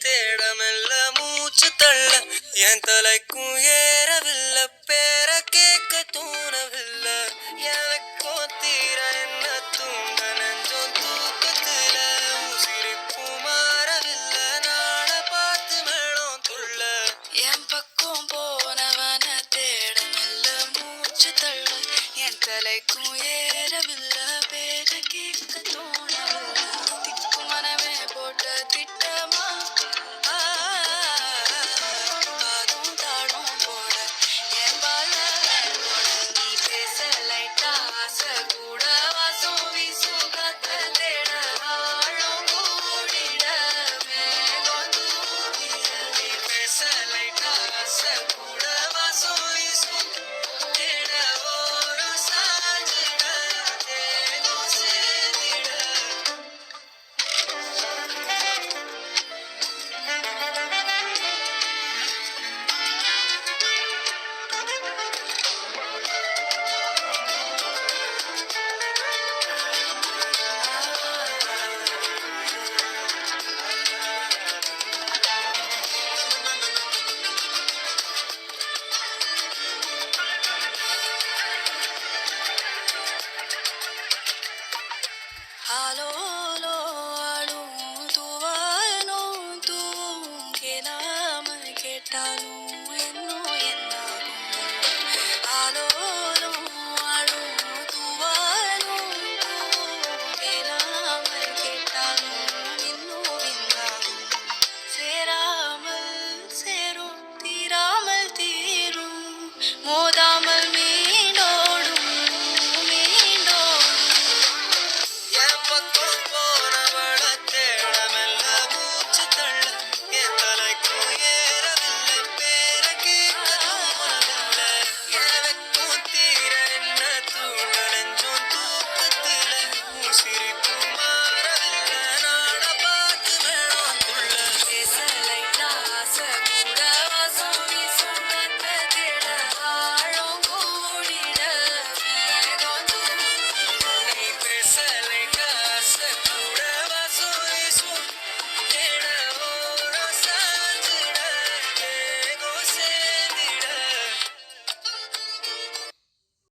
தேடமெல்ல மூச்சு தள்ள என் தலைக்கும் ஏறவில்லை பேர கேட்க தூணவில்லை எனக்கோ தீர என்ன தூண்ட நெஞ்சம் தூக்கத்துல உசிரிப்பும் மாறவில்லை நாள பார்த்து மேளம் துள்ள என் பக்கம் போனவன தேடமெல்ல மூச்சு தள்ள என் தலைக்கும் ஏறவில்லை பேர கேட்க தோணவில்லை திக்கு மனமே போட்ட திட்டமா காதும் தாழும் போட என் பால நீ பேச லைட்டா ஆசை கூட வாசம் வீசும் காத்த தேட ஆழம் கூடிட மேகம் தூவிட நீ பேச லைட்டா ஆசை கூட வாசம் வீசும் தேட ஓரம் சாஞ்சிட தேகம் சேர்ந்திட Halo, lo, alu, tu vano, tu, que naam, que talu.